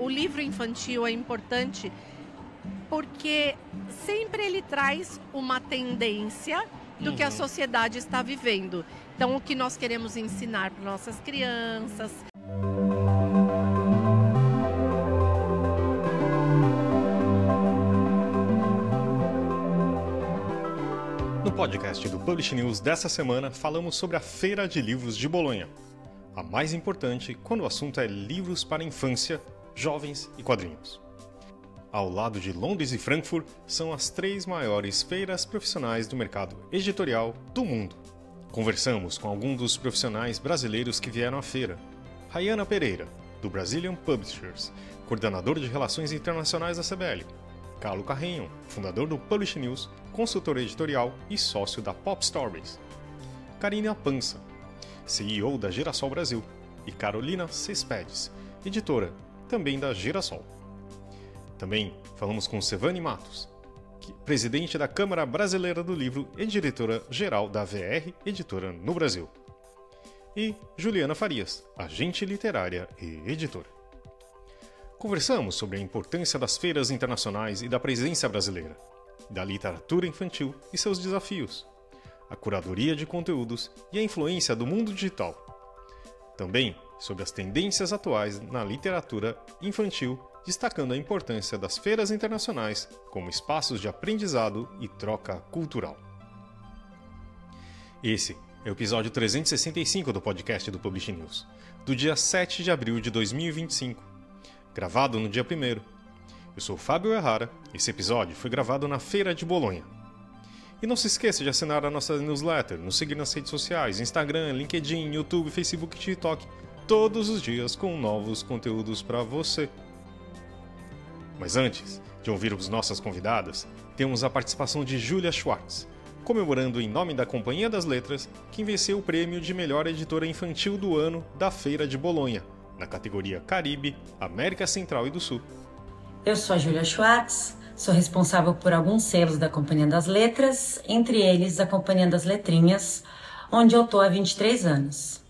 o livro infantil é importante porque sempre ele traz uma tendência do que a sociedade está vivendo. Então, o que nós queremos ensinar para nossas crianças. No podcast do Publish News dessa semana, falamos sobre a Feira de Livros de Bolonha, a mais importante quando o assunto é livros para infância, jovens e quadrinhos. Ao lado de Londres e Frankfurt, são as 3 maiores feiras profissionais do mercado editorial do mundo. Conversamos com alguns dos profissionais brasileiros que vieram à feira. Rayana Pereira, do Brazilian Publishers, coordenador de Relações Internacionais da CBL. Carlo Carreño, fundador do Publish News, consultor editorial e sócio da Pop Stories. Karina Pança, CEO da Girassol Brasil. E Carolina Cespedes, editora, também da Girassol. Também falamos com Sevani Matos, presidente da Câmara Brasileira do Livro e diretora-geral da VR Editora no Brasil. E Juliana Farias, agente literária e editora. Conversamos sobre a importância das feiras internacionais e da presença brasileira, da literatura infantil e seus desafios, a curadoria de conteúdos e a influência do mundo digital. Também sobre as tendências atuais na literatura infantil, destacando a importância das feiras internacionais como espaços de aprendizado e troca cultural. Esse é o episódio 365 do podcast do Publish News, do dia 7 de abril de 2025, gravado no dia 1º. Eu sou Fábio Errara, esse episódio foi gravado na Feira de Bolonha. E não se esqueça de assinar a nossa newsletter, nos seguir nas redes sociais, Instagram, LinkedIn, YouTube, Facebook e TikTok, todos os dias com novos conteúdos para você. Mas antes de ouvir os nossas convidadas, temos a participação de Julia Schwartz, comemorando em nome da Companhia das Letras, que venceu o prêmio de melhor editora infantil do ano da Feira de Bolonha, na categoria Caribe, América Central e do Sul. Eu sou a Julia Schwartz, sou responsável por alguns selos da Companhia das Letras, entre eles a Companhia das Letrinhas, onde eu estou há 23 anos.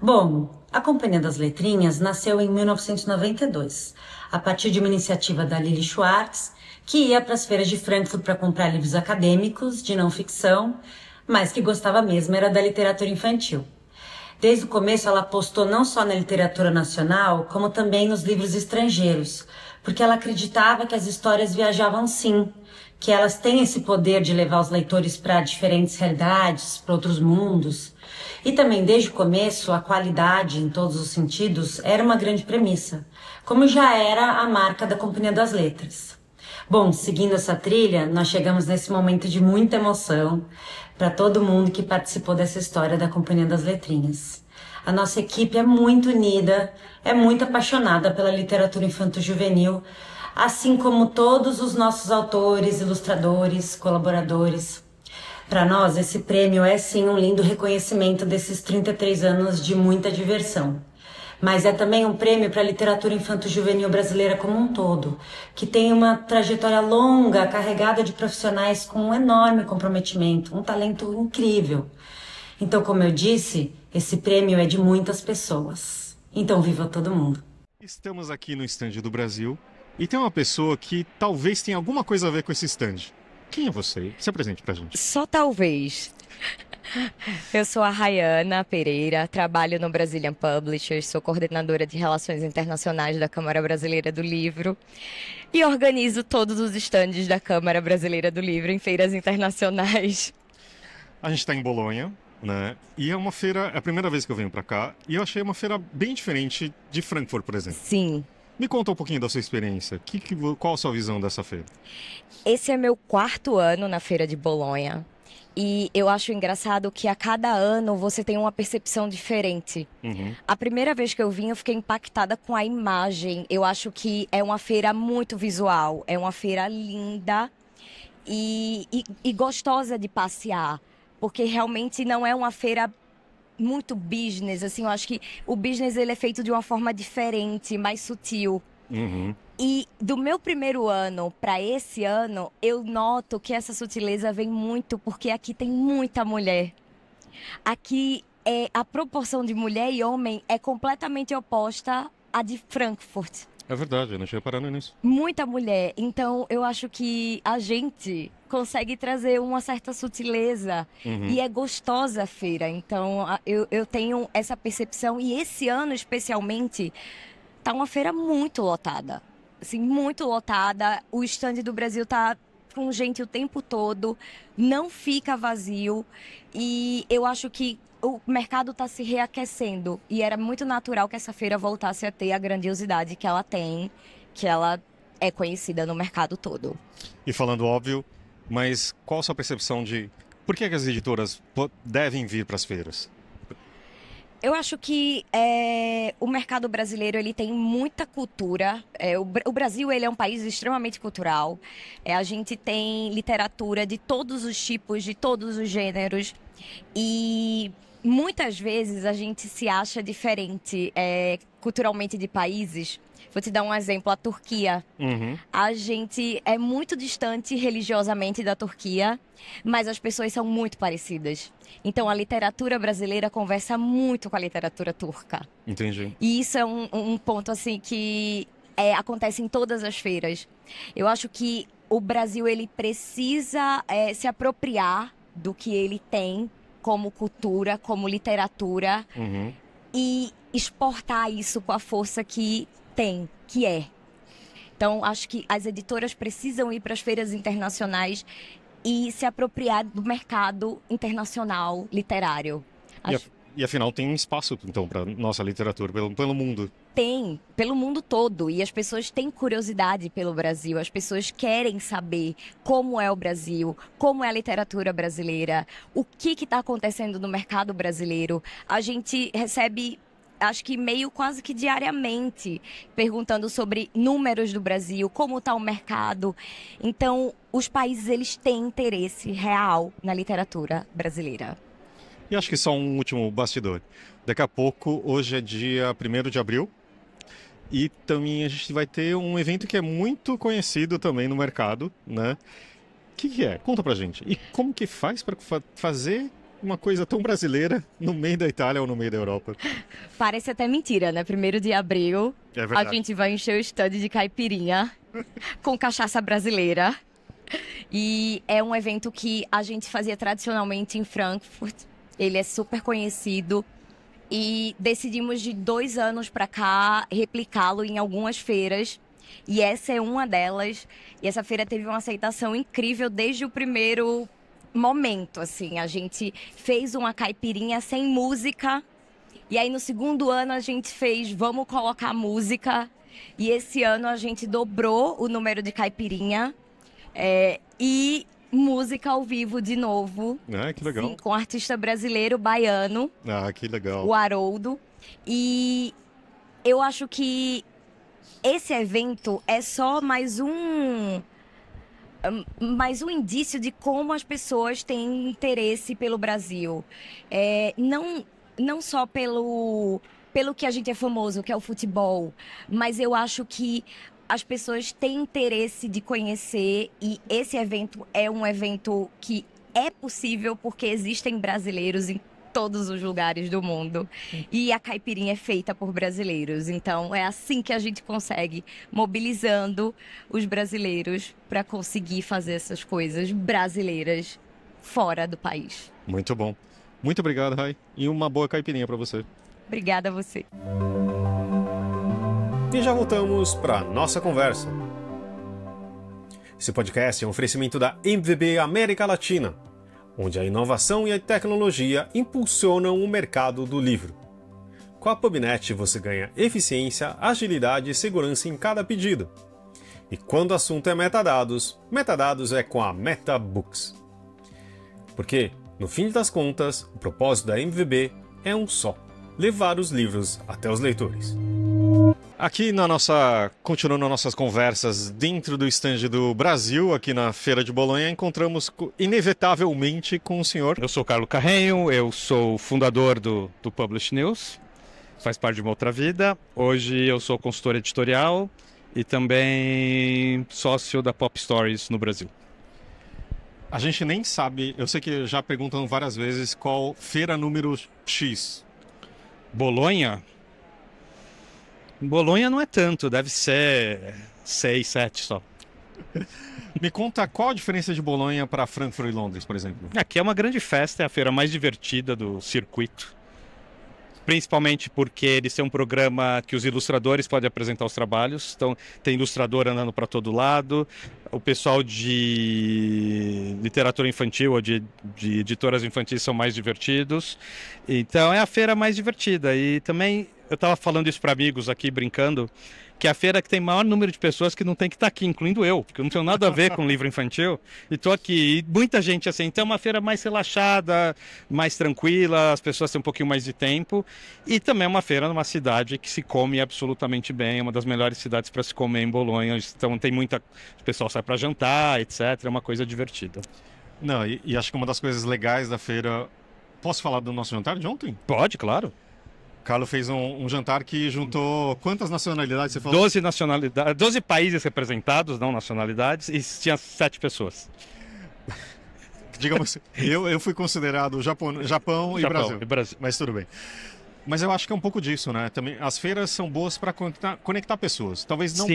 Bom, a Companhia das Letrinhas nasceu em 1992, a partir de uma iniciativa da Lili Schwartz, que ia para as feiras de Frankfurt para comprar livros acadêmicos, de não ficção, mas que gostava mesmo era da literatura infantil. Desde o começo ela apostou não só na literatura nacional, como também nos livros estrangeiros, porque ela acreditava que as histórias viajavam sim, que elas têm esse poder de levar os leitores para diferentes realidades, para outros mundos. E também, desde o começo, a qualidade, em todos os sentidos, era uma grande premissa, como já era a marca da Companhia das Letras. Bom, seguindo essa trilha, nós chegamos nesse momento de muita emoção para todo mundo que participou dessa história da Companhia das Letrinhas. A nossa equipe é muito unida, é muito apaixonada pela literatura infanto-juvenil, assim como todos os nossos autores, ilustradores, colaboradores. Para nós, esse prêmio é sim um lindo reconhecimento desses 33 anos de muita diversão. Mas é também um prêmio para a literatura infanto-juvenil brasileira como um todo, que tem uma trajetória longa, carregada de profissionais com um enorme comprometimento, um talento incrível. Então, como eu disse, esse prêmio é de muitas pessoas. Então, viva todo mundo! Estamos aqui no stand do Brasil e tem uma pessoa que talvez tenha alguma coisa a ver com esse stand. Quem é você? Se apresente pra gente. Só talvez. Eu sou a Rayana Pereira, trabalho no Brazilian Publishers, sou coordenadora de Relações Internacionais da Câmara Brasileira do Livro e organizo todos os estandes da Câmara Brasileira do Livro em feiras internacionais. A gente está em Bolonha, né? E é uma feira, é a primeira vez que eu venho pra cá, e eu achei uma feira bem diferente de Frankfurt, por exemplo. Sim. Me conta um pouquinho da sua experiência. Qual a sua visão dessa feira? Esse é meu 4º ano na Feira de Bolonha. E eu acho engraçado que a cada ano você tem uma percepção diferente. A primeira vez que eu vim, eu fiquei impactada com a imagem. Eu acho que é uma feira muito visual, é uma feira linda e gostosa de passear. Porque realmente não é uma feira muito business, assim, eu acho que o business ele é feito de uma forma diferente, mais sutil. E do meu primeiro ano para esse ano, eu noto que essa sutileza vem muito porque aqui tem muita mulher. Aqui a proporção de mulher e homem é completamente oposta à de Frankfurt. É verdade, eu não tinha reparado nisso. Muita mulher. Então, eu acho que a gente consegue trazer uma certa sutileza e é gostosa a feira. Então, eu tenho essa percepção e esse ano, especialmente, tá uma feira muito lotada. Assim, muito lotada. O stand do Brasil tá com gente o tempo todo, não fica vazio e eu acho que o mercado está se reaquecendo e era muito natural que essa feira voltasse a ter a grandiosidade que ela tem, que ela é conhecida no mercado todo. E falando óbvio, mas qual a sua percepção de por que as editoras devem vir para as feiras? Eu acho que o mercado brasileiro ele tem muita cultura. O Brasil ele é um país extremamente cultural. A gente tem literatura de todos os tipos, de todos os gêneros. E muitas vezes a gente se acha diferente culturalmente de países. Vou te dar um exemplo, a Turquia. A gente é muito distante religiosamente da Turquia, mas as pessoas são muito parecidas. Então a literatura brasileira conversa muito com a literatura turca. Entendi. E isso é um ponto assim que acontece em todas as feiras. Eu acho que o Brasil ele precisa se apropriar do que ele tem como cultura, como literatura e exportar isso com a força que tem, que é. Então, acho que as editoras precisam ir para as feiras internacionais e se apropriar do mercado internacional literário. E afinal tem um espaço, então, para nossa literatura pelo mundo. Tem, pelo mundo todo. E as pessoas têm curiosidade pelo Brasil. As pessoas querem saber como é o Brasil, como é a literatura brasileira, o que está acontecendo no mercado brasileiro. A gente recebe, acho que meio quase que diariamente, perguntando sobre números do Brasil, como está o mercado. Então, os países eles têm interesse real na literatura brasileira. E acho que só um último bastidor. Daqui a pouco, hoje é dia 1º de abril, e também a gente vai ter um evento que é muito conhecido também no mercado, né? O que é? Conta pra gente. E como que faz para fazer uma coisa tão brasileira no meio da Itália ou no meio da Europa? Parece até mentira, né? 1º de abril, É verdade. a gente vai encher o stand de caipirinha com cachaça brasileira. E é um evento que a gente fazia tradicionalmente em Frankfurt. Ele é super conhecido e decidimos de 2 anos para cá replicá-lo em algumas feiras. E essa é uma delas. E essa feira teve uma aceitação incrível desde o primeiro momento, assim. A gente fez uma caipirinha sem música. E aí no 2º ano a gente fez vamos colocar música. E esse ano a gente dobrou o número de caipirinha. E música ao vivo de novo. Ah, que legal. Sim, com um artista brasileiro, baiano. Ah, que legal. O Haroldo. E eu acho que esse evento é só mais um indício de como as pessoas têm interesse pelo Brasil. Não só pelo que a gente é famoso, que é o futebol, mas eu acho que as pessoas têm interesse de conhecer e esse evento é um evento que é possível porque existem brasileiros em todos os lugares do mundo e a caipirinha é feita por brasileiros. Então é assim que a gente consegue, mobilizando os brasileiros para conseguir fazer essas coisas brasileiras fora do país. Muito bom. Muito obrigado, Rai. E uma boa caipirinha para você. Obrigada a você. E já voltamos para nossa conversa. Esse podcast é um oferecimento da MVB América Latina, onde a inovação e a tecnologia impulsionam o mercado do livro. Com a PubNet você ganha eficiência, agilidade e segurança em cada pedido. E quando o assunto é metadados, metadados é com a MetaBooks. Porque, no fim das contas, o propósito da MVB é um só: levar os livros até os leitores. Aqui continuando nossas conversas dentro do stand do Brasil, aqui na Feira de Bolonha, encontramos inevitavelmente com o senhor. Eu sou Carlos Carrenho, eu sou fundador do Publish News, faz parte de uma outra vida. Hoje eu sou consultor editorial e também sócio da Pop Stories no Brasil. A gente nem sabe, eu sei que já perguntam várias vezes qual feira número X. Bolonha? Bolonha não é tanto, deve ser 6, 7 só. Me conta qual a diferença de Bolonha para Frankfurt e Londres, por exemplo. Aqui é uma grande festa, é a feira mais divertida do circuito. Principalmente porque eles têm um programa que os ilustradores podem apresentar os trabalhos. Então, tem ilustrador andando para todo lado. O pessoal de literatura infantil ou de editoras infantis são mais divertidos. Então, é a feira mais divertida. E também, eu estava falando isso para amigos aqui, brincando, que é a feira que tem maior número de pessoas que não tem que estar aqui, incluindo eu, porque eu não tenho nada a ver com livro infantil, e estou aqui. E muita gente assim, então é uma feira mais relaxada, mais tranquila, as pessoas têm um pouquinho mais de tempo, e também é uma feira numa cidade que se come absolutamente bem, é uma das melhores cidades para se comer em Bolonha, então tem muita... o pessoal sai para jantar, etc, é uma coisa divertida. Não, e acho que uma das coisas legais da feira... Posso falar do nosso jantar de ontem? Pode, claro. Carlos fez um jantar que juntou quantas nacionalidades você falou? 12 nacionalidades, 12 países representados, não nacionalidades, e tinha 7 pessoas. Digamos, eu fui considerado Japão e Brasil. Mas tudo bem. Mas eu acho que é um pouco disso, né? Também, as feiras são boas para conectar pessoas. Talvez não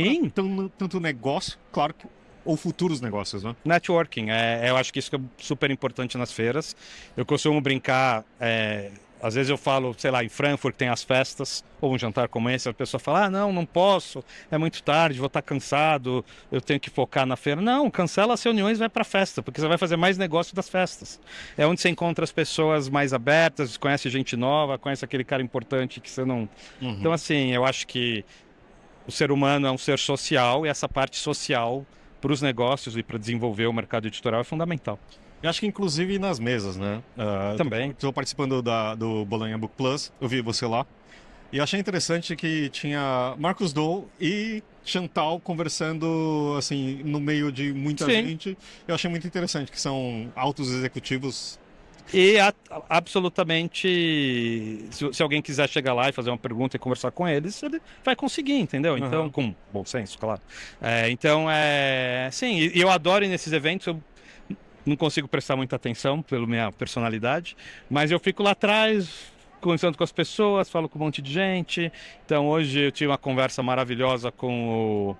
tanto negócio, claro que... ou futuros negócios, né? Networking, eu acho que isso é super importante nas feiras. Eu costumo brincar, às vezes eu falo, sei lá, em Frankfurt tem as festas, ou um jantar como esse, a pessoa fala, não posso, é muito tarde, vou estar cansado, eu tenho que focar na feira. Não, cancela as reuniões e vai para a festa, porque você vai fazer mais negócio das festas. É onde você encontra as pessoas mais abertas, conhece gente nova, conhece aquele cara importante que você não... Uhum. Então, assim, eu acho que o ser humano é um ser social, e essa parte social para os negócios e para desenvolver o mercado editorial é fundamental. Eu acho que inclusive nas mesas, né? Também. Estou participando do Bolonha Book Plus, eu vi você lá. E achei interessante que tinha Marcus Dole e Chantal conversando, assim, no meio de muita gente. Eu achei muito interessante, que são altos executivos. E absolutamente, se alguém quiser chegar lá e fazer uma pergunta e conversar com eles, ele vai conseguir, entendeu? Então, com bom senso, claro. Sim, e eu adoro ir nesses eventos, eu não consigo prestar muita atenção pela minha personalidade, mas eu fico lá atrás, conversando com as pessoas, falo com um monte de gente. Então, hoje eu tive uma conversa maravilhosa com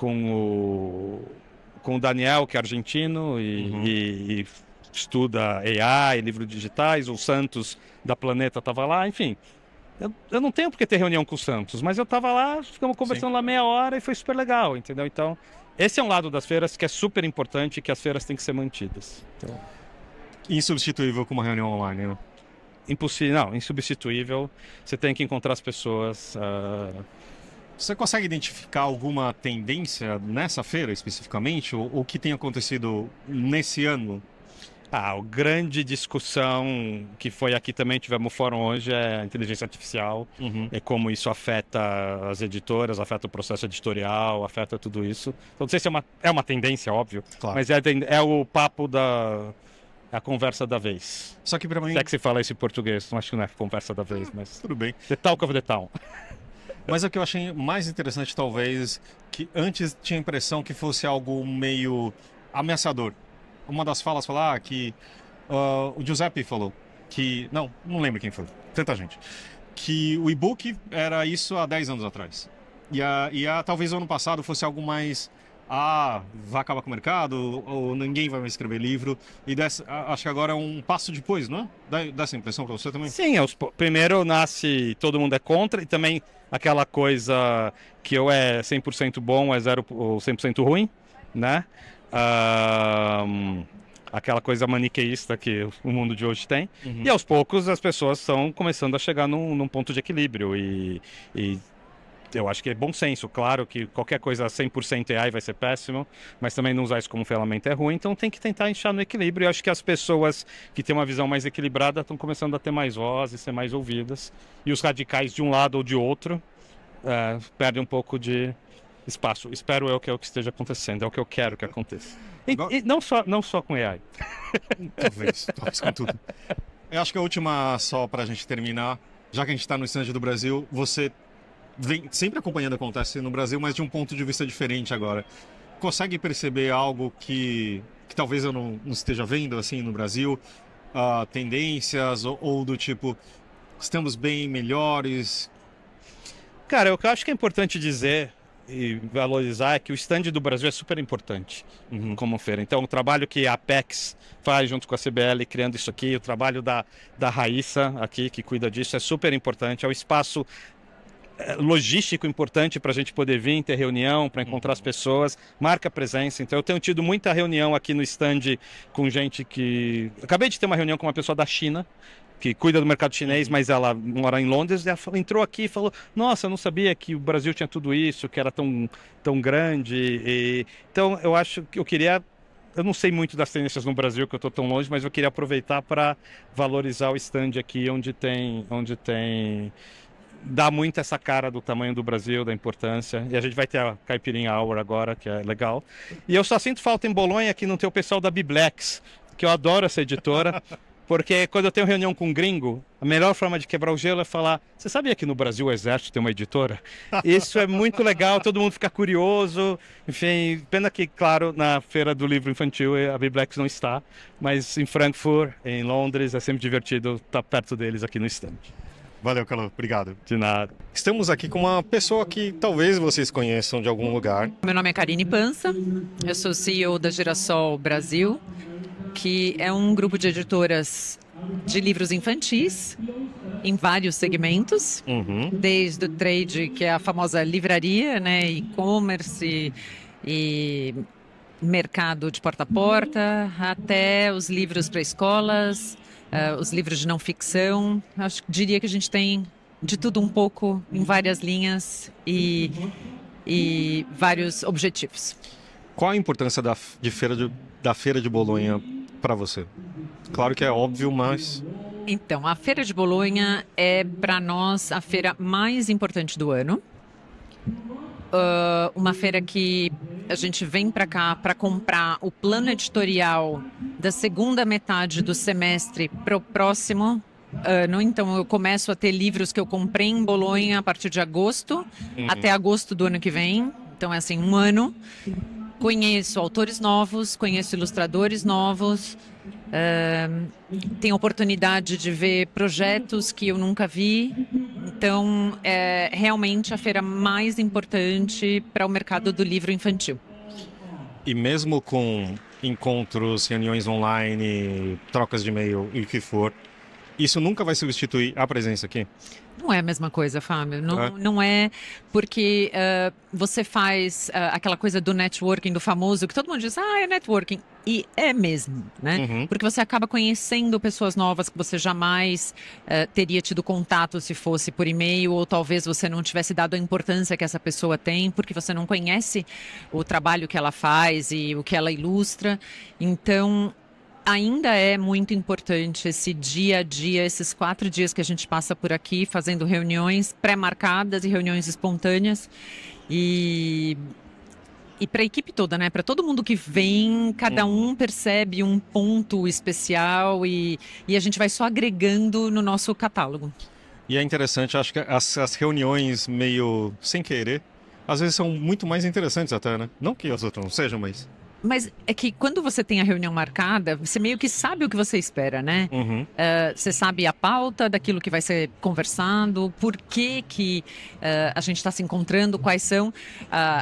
o Daniel, que é argentino, e estuda AI, livros digitais, o Santos da Planeta estava lá, enfim. Eu não tenho por que ter reunião com o Santos, mas eu estava lá, ficamos conversando lá meia hora e foi super legal, entendeu? Então, esse é um lado das feiras que é super importante e que as feiras têm que ser mantidas. Então... Insubstituível com uma reunião online, né? Não, insubstituível. Você tem que encontrar as pessoas. Você consegue identificar alguma tendência nessa feira especificamente? Ou o que tem acontecido nesse ano? A grande discussão que foi aqui também, tivemos um fórum hoje, é a inteligência artificial, e como isso afeta as editoras, afeta o processo editorial, afeta tudo isso. Então, não sei se é uma tendência, óbvio, claro, mas é o papo a conversa da vez. Só que para mim... Se é que se fala isso em português, não acho que não é conversa da vez, mas... Tudo bem. The talk of the town. Mas o que eu achei mais interessante, talvez, que antes tinha a impressão que fosse algo meio ameaçador. Uma das falas falou que o Giuseppe falou que... Não lembro quem foi, tanta gente. Que o e-book era isso há 10 anos atrás. E talvez o ano passado fosse algo mais... vai acabar com o mercado, ou ninguém vai mais escrever livro. E acho que agora é um passo depois, não é? Dá essa impressão para você também? Sim, primeiro nasce todo mundo é contra, e também aquela coisa que ou é 100% bom ou é 100% ruim, né? Aquela coisa maniqueísta que o mundo de hoje tem. E aos poucos as pessoas estão começando a chegar num ponto de equilíbrio. E eu acho que é bom senso. Claro que qualquer coisa 100% AI vai ser péssimo, mas também não usar isso como ferramenta é ruim. Então tem que tentar enxar no equilíbrio. E eu acho que as pessoas que têm uma visão mais equilibrada estão começando a ter mais voz e ser mais ouvidas. E os radicais de um lado ou de outro perdem um pouco de espaço. Espero eu que é o que esteja acontecendo, é o que eu quero que aconteça. E não só com AI. Talvez com tudo. Eu acho que a última, só para a gente terminar, já que a gente está no stand do Brasil, você vem sempre acompanhando o que acontece no Brasil, mas de um ponto de vista diferente agora. Consegue perceber algo que talvez eu não esteja vendo assim no Brasil? Tendências ou do tipo, estamos bem melhores? Cara, o que eu acho que é importante dizer e valorizar é que o stand do Brasil é super importante como feira. Então, o trabalho que a Apex faz junto com a CBL, criando isso aqui, o trabalho da Raíssa aqui, que cuida disso, é super importante. É um espaço logístico importante para a gente poder vir, ter reunião, para encontrar as pessoas, marca presença. Então eu tenho tido muita reunião aqui no stand com gente que... Acabei de ter uma reunião com uma pessoa da China, que cuida do mercado chinês, mas ela mora em Londres, e ela entrou aqui e falou, nossa, eu não sabia que o Brasil tinha tudo isso, que era tão grande. Então eu acho que eu não sei muito das tendências no Brasil, que eu estou tão longe, mas eu queria aproveitar para valorizar o stand aqui, onde tem dá muito essa cara do tamanho do Brasil, da importância. E a gente vai ter a Caipirinha Hour agora, que é legal. E eu só sinto falta em Bolonha que não tem o pessoal da Biblex, que eu adoro essa editora, porque quando eu tenho reunião com um gringo, a melhor forma de quebrar o gelo é falar, você sabia que no Brasil o Exército tem uma editora? Isso é muito legal, todo mundo fica curioso. Enfim, pena que, claro, na Feira do Livro Infantil a Biblex não está, mas em Frankfurt, em Londres, é sempre divertido estar perto deles aqui no stand. Valeu, Calô. Obrigado. De nada. Estamos aqui com uma pessoa que talvez vocês conheçam de algum lugar. Meu nome é Karine Pança, eu sou CEO da Girassol Brasil, que é um grupo de editoras de livros infantis em vários segmentos, desde o trade, que é a famosa livraria, né, e-commerce e mercado de porta a porta, até os livros para escolas, os livros de não ficção. Diria que a gente tem de tudo um pouco em várias linhas e vários objetivos. Qual a importância da Feira de Bolonha para você? Claro que é óbvio, mas... Então, a Feira de Bolonha é para nós a feira mais importante do ano. Uma feira que a gente vem para cá para comprar o plano editorial da segunda metade do semestre para o próximo ano. Então, eu começo a ter livros que eu comprei em Bolonha a partir de agosto até agosto do ano que vem. Então, é assim, um ano. Conheço autores novos, conheço ilustradores novos, tenho oportunidade de ver projetos que eu nunca vi. Então, é realmente a feira mais importante para o mercado do livro infantil. E mesmo com encontros, reuniões online, trocas de e-mail e o que for, isso nunca vai substituir a presença aqui? Não é a mesma coisa, Fábio. Não é porque você faz aquela coisa do networking, do famoso, que todo mundo diz, é networking. E é mesmo, né? Porque você acaba conhecendo pessoas novas que você jamais teria tido contato se fosse por e-mail, ou talvez você não tivesse dado a importância que essa pessoa tem, porque você não conhece o trabalho que ela faz e o que ela ilustra. Então, ainda é muito importante esse dia a dia, esses 4 dias que a gente passa por aqui, fazendo reuniões pré-marcadas e reuniões espontâneas. E para a equipe toda, né? Para todo mundo que vem, cada um percebe um ponto especial e a gente vai só agregando no nosso catálogo. E é interessante, acho que as reuniões meio sem querer, às vezes são muito mais interessantes até, né? Não que as outras não sejam, mas... Mas é que quando você tem a reunião marcada, você meio que sabe o que você espera, né? Você sabe a pauta daquilo que vai ser conversado, por que a gente está se encontrando, quais são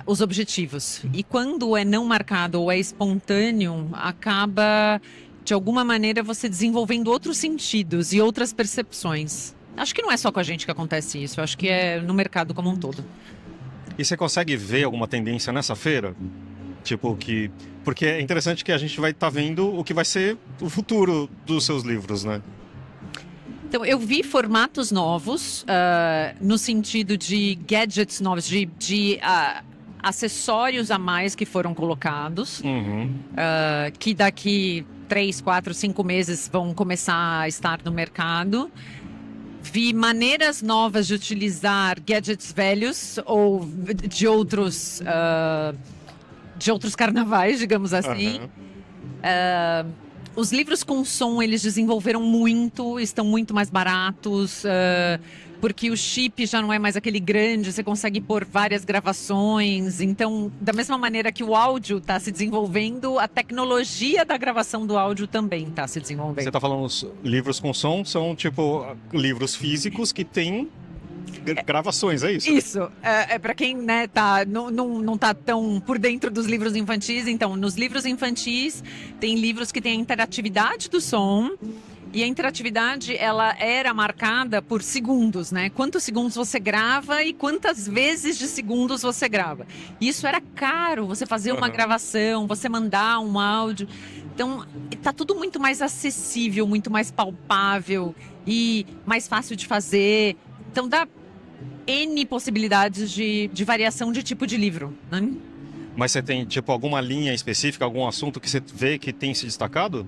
os objetivos. E quando é não marcado ou é espontâneo, acaba, de alguma maneira, você desenvolvendo outros sentidos e outras percepções. Acho que não é só com a gente que acontece isso, acho que é no mercado como um todo. E você consegue ver alguma tendência nessa feira? Tipo, porque é interessante que a gente vai estar vendo o que vai ser o futuro dos seus livros, né? Então, eu vi formatos novos, no sentido de gadgets novos, de acessórios a mais que foram colocados, que daqui 3, 4, 5 meses vão começar a estar no mercado. Vi maneiras novas de utilizar gadgets velhos ou de outros carnavais, digamos assim. Os livros com som, eles desenvolveram muito, estão muito mais baratos, porque o chip já não é mais aquele grande, você consegue pôr várias gravações. Então, da mesma maneira que o áudio está se desenvolvendo, a tecnologia da gravação do áudio também está se desenvolvendo. Você está falando os livros com som, são tipo livros físicos que têm gravações, é isso? Isso. É para quem, né, não tá tão por dentro dos livros infantis. Então, nos livros infantis, tem livros que têm a interatividade do som. E a interatividade, ela era marcada por segundos, né? Quantos segundos você grava e quantas vezes de segundos você grava. Isso era caro, você fazer uma gravação, você mandar um áudio. Então, tá tudo muito mais acessível, muito mais palpável e mais fácil de fazer. Então, dá N possibilidades de variação de tipo de livro, né? Mas você tem, tipo, alguma linha específica, algum assunto que você vê que tem se destacado?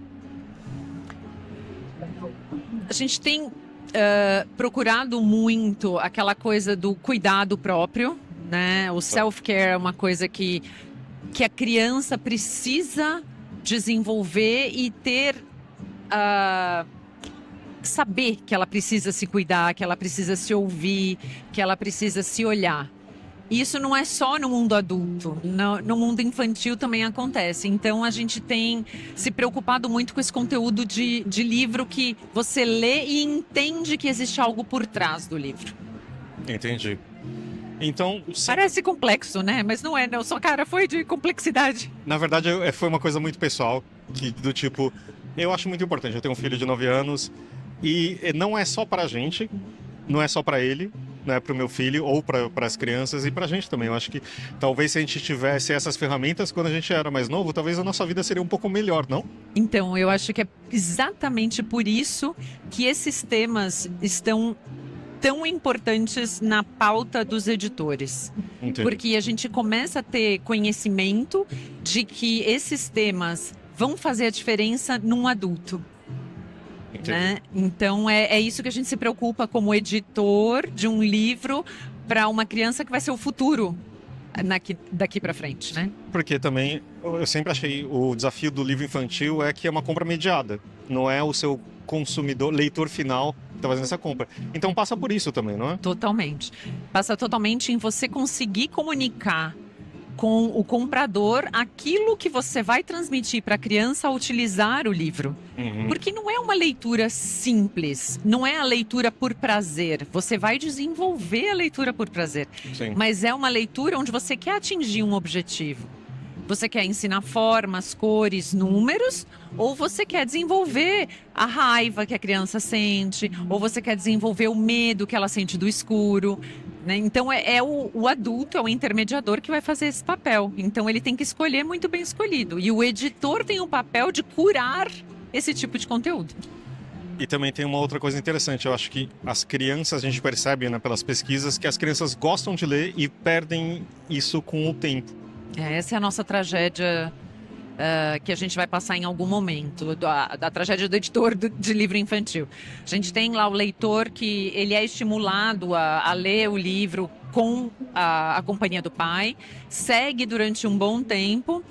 A gente tem procurado muito aquela coisa do cuidado próprio, né? O self-care é uma coisa que a criança precisa desenvolver e ter... saber que ela precisa se cuidar, que ela precisa se ouvir, que ela precisa se olhar. Isso não é só no mundo adulto, no mundo infantil também acontece. Então, a gente tem se preocupado muito com esse conteúdo de livro que você lê e entende que existe algo por trás do livro. Entendi. Então... Parece complexo, né? Mas não é, não. Sua cara foi de complexidade. Na verdade, foi uma coisa muito pessoal, do tipo... Eu acho muito importante. Eu tenho um filho de 9 anos e não é só para a gente, não é só para ele, né, para o meu filho ou para as crianças e para a gente também. Eu acho que talvez se a gente tivesse essas ferramentas quando a gente era mais novo, talvez a nossa vida seria um pouco melhor, não? Então, eu acho que é exatamente por isso que esses temas estão tão importantes na pauta dos editores. Entendi. Porque a gente começa a ter conhecimento de que esses temas vão fazer a diferença num adulto. Né? Então, é isso que a gente se preocupa como editor de um livro para uma criança que vai ser o futuro daqui para frente, né? Porque também, eu sempre achei o desafio do livro infantil é que é uma compra mediada. Não é o seu consumidor, leitor final que está fazendo essa compra. Então, passa por isso também, não é? Totalmente. Passa totalmente em você conseguir comunicar com o comprador aquilo que você vai transmitir para a criança ao utilizar o livro. Porque não é uma leitura simples, não é a leitura por prazer. Você vai desenvolver a leitura por prazer. Sim. Mas é uma leitura onde você quer atingir um objetivo. Você quer ensinar formas, cores, números, ou você quer desenvolver a raiva que a criança sente, ou você quer desenvolver o medo que ela sente do escuro, né? Então, o adulto, é o intermediador que vai fazer esse papel. Então, ele tem que escolher muito bem escolhido. E o editor tem o papel de curar esse tipo de conteúdo. E também tem uma outra coisa interessante. Eu acho que as crianças, a gente percebe, né, pelas pesquisas, que as crianças gostam de ler e perdem isso com o tempo. Essa é a nossa tragédia que a gente vai passar em algum momento, da tragédia do editor de livro infantil. A gente tem lá o leitor que ele é estimulado a ler o livro com a companhia do pai, segue durante um bom tempo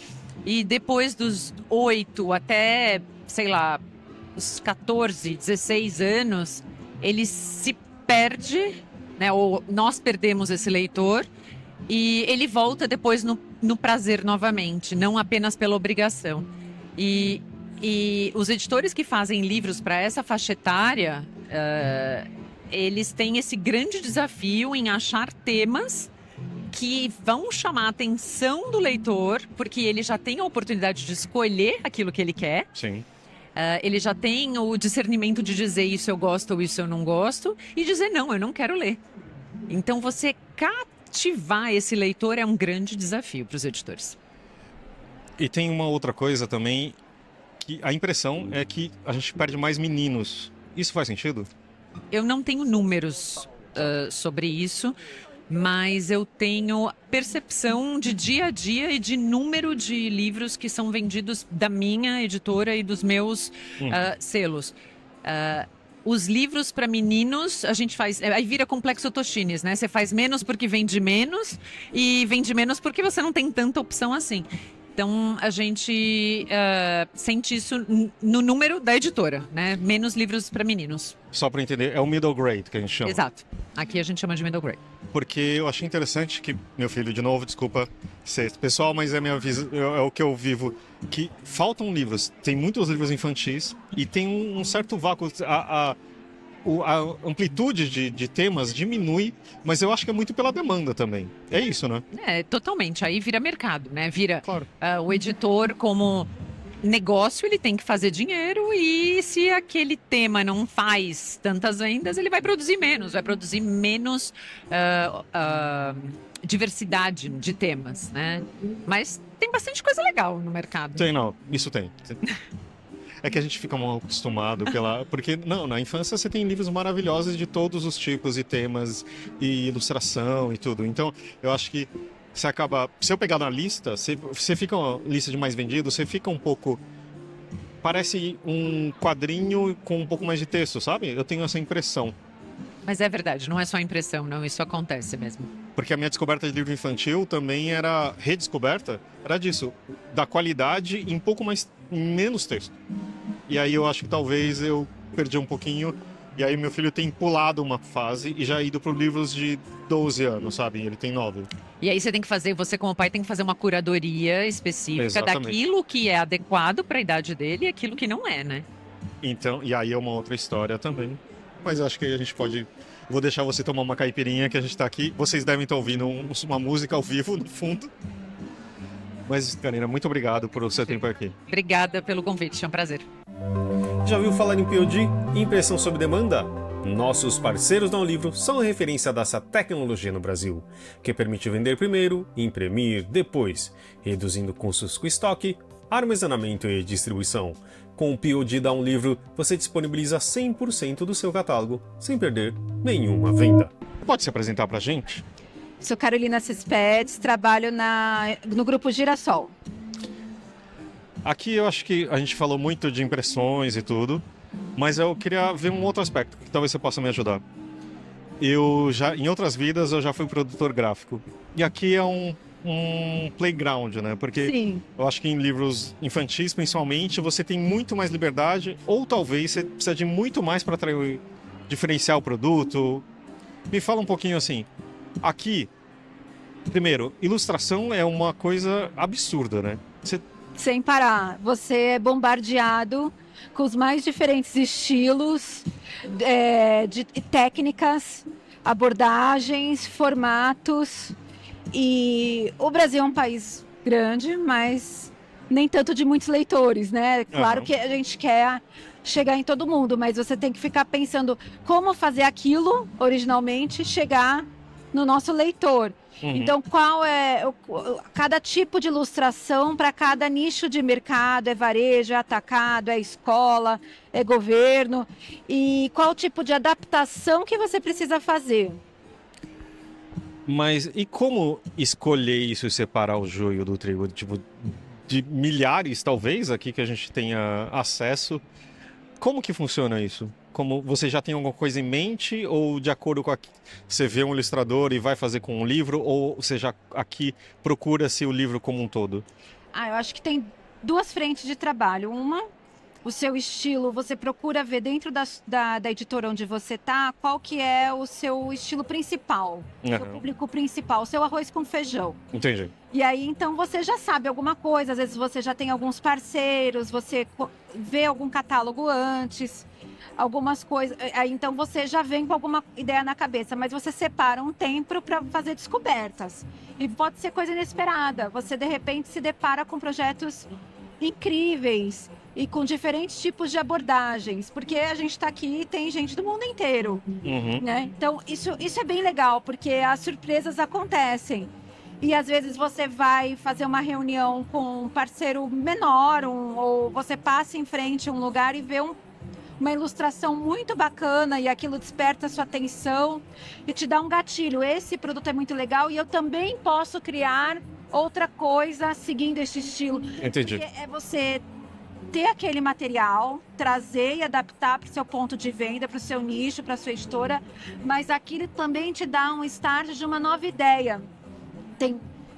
e depois dos 8 até, sei lá, os 14, 16 anos, ele se perde, né, ou nós perdemos esse leitor. E ele volta depois no prazer novamente, não apenas pela obrigação. E os editores que fazem livros para essa faixa etária, eles têm esse grande desafio em achar temas que vão chamar a atenção do leitor, porque ele já tem a oportunidade de escolher aquilo que ele quer. Sim. Ele já tem o discernimento de dizer isso eu gosto ou isso eu não gosto, e dizer não, eu não quero ler. Então você cativar esse leitor é um grande desafio para os editores. E tem uma outra coisa também, que a impressão é que a gente perde mais meninos. Isso faz sentido? Eu não tenho números sobre isso, mas eu tenho percepção de dia a dia e de número de livros que são vendidos da minha editora e dos meus selos. Os livros para meninos, a gente faz... Aí vira complexo Toshines, né? Você faz menos porque vende menos e vende menos porque você não tem tanta opção assim. Então, a gente sente isso no número da editora, né? Menos livros para meninos. Só para entender, é o middle grade que a gente chama. Exato. Aqui a gente chama de middle grade. Porque eu achei interessante que, meu filho, de novo, desculpa ser pessoal, mas é o que eu vivo, que faltam livros. Tem muitos livros infantis e tem um certo vácuo. a amplitude de temas diminui, mas eu acho que é muito pela demanda também. É isso, né? Totalmente. Aí vira mercado, né? Vira claro. O editor como negócio, ele tem que fazer dinheiro, e se aquele tema não faz tantas vendas, ele vai produzir menos diversidade de temas, né? Mas tem bastante coisa legal no mercado. Isso tem. É que a gente fica mal acostumado porque na infância você tem livros maravilhosos de todos os tipos e temas e ilustração e tudo. Então, eu acho que você acaba... Se eu pegar na lista, você fica uma lista de mais vendidos, você fica um pouco... Parece um quadrinho com um pouco mais de texto, sabe? Eu tenho essa impressão. Mas é verdade, não é só impressão, não. Isso acontece mesmo. Porque a minha descoberta de livro infantil também era redescoberta, era disso, da qualidade e um pouco menos texto. E aí eu acho que talvez eu perdi um pouquinho, e aí meu filho tem pulado uma fase e já ido para livros de 12 anos, sabe? Ele tem 9. E aí você como pai tem que fazer uma curadoria específica. Exatamente. Daquilo que é adequado para a idade dele e aquilo que não é, né? Então, e aí é uma outra história também. Mas acho que a gente pode... Vou deixar você tomar uma caipirinha, que a gente tá aqui. Vocês devem estar ouvindo uma música ao vivo no fundo. Mas, Karina, muito obrigado por o seu tempo aqui. Obrigada pelo convite, é um prazer. Já ouviu falar em POD? Impressão sob demanda? Nossos parceiros da Unlivro são a referência dessa tecnologia no Brasil, que permite vender primeiro e imprimir depois, reduzindo custos com estoque, armazenamento e distribuição. Com o POD da Unlivro, você disponibiliza 100% do seu catálogo, sem perder nenhuma venda. Pode se apresentar pra gente? Sou Carolina Cespedes, trabalho no Grupo Girassol. Aqui eu acho que a gente falou muito de impressões e tudo, mas eu queria ver um outro aspecto, que talvez você possa me ajudar. Em outras vidas, eu já fui produtor gráfico. E aqui é um playground, né? Porque Sim. Eu acho que em livros infantis, principalmente, você tem muito mais liberdade, ou talvez você precisa de muito mais para diferenciar o produto. Me fala um pouquinho assim, aqui, primeiro, ilustração é uma coisa absurda, né? Sem parar, você é bombardeado com os mais diferentes estilos, de técnicas, abordagens, formatos. E o Brasil é um país grande, mas nem tanto de muitos leitores, né? Claro que a gente quer chegar em todo mundo, mas você tem que ficar pensando como fazer aquilo, originalmente, chegar no nosso leitor. Então, qual é cada tipo de ilustração para cada nicho de mercado? É varejo, é atacado, é escola, é governo? E qual tipo de adaptação que você precisa fazer? Mas e como escolher isso e separar o joio do trigo? Tipo, de milhares, talvez, aqui que a gente tenha acesso. Como que funciona isso? Como você já tem alguma coisa em mente, ou de acordo com você vê um ilustrador e vai fazer com um livro, ou você já aqui procura-se o livro como um todo? Eu acho que tem duas frentes de trabalho. Uma, o seu estilo, você procura ver dentro da editora onde você está, qual que é o seu estilo principal, o seu público principal, o seu arroz com feijão. Entendi. E aí, então, você já sabe alguma coisa, às vezes você já tem alguns parceiros, você vê algum catálogo antes, algumas coisas, aí então você já vem com alguma ideia na cabeça, mas você separa um tempo para fazer descobertas. E pode ser coisa inesperada, você de repente se depara com projetos incríveis e com diferentes tipos de abordagens, porque a gente está aqui e tem gente do mundo inteiro, né? Então, isso é bem legal, porque as surpresas acontecem. E às vezes você vai fazer uma reunião com um parceiro menor, ou você passa em frente a um lugar e vê uma ilustração muito bacana e aquilo desperta a sua atenção e te dá um gatilho. Esse produto é muito legal e eu também posso criar outra coisa seguindo esse estilo. Entendi. Porque é você ter aquele material, trazer e adaptar para o seu ponto de venda, para o seu nicho, para a sua editora, mas aquilo também te dá um start de uma nova ideia.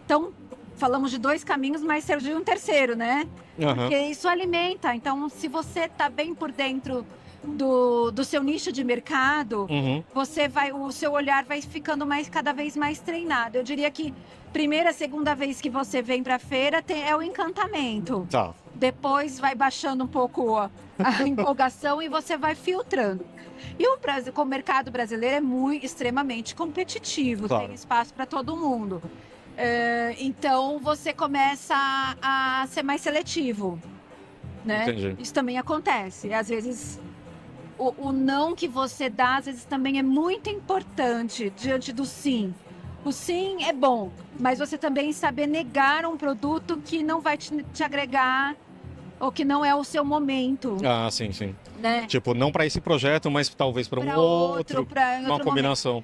Então, falamos de 2 caminhos, mas surgiu um terceiro, né? Porque isso alimenta. Então, se você está bem por dentro do seu nicho de mercado, o seu olhar vai ficando cada vez mais treinado. Eu diria que primeira, segunda vez que você vem para a feira é o encantamento. Tá. depois vai baixando um pouco a empolgação e você vai filtrando. E o Brasil, o mercado brasileiro é extremamente competitivo, claro. Tem espaço para todo mundo. Então você começa a ser mais seletivo, né? Entendi. Isso também acontece. E às vezes o não que você dá, às vezes também é muito importante diante do sim. O sim é bom, mas você também saber negar um produto que não vai te agregar ou que não é o seu momento. Ah, sim, sim. Né? Tipo, não para esse projeto, mas talvez para um outro, uma combinação.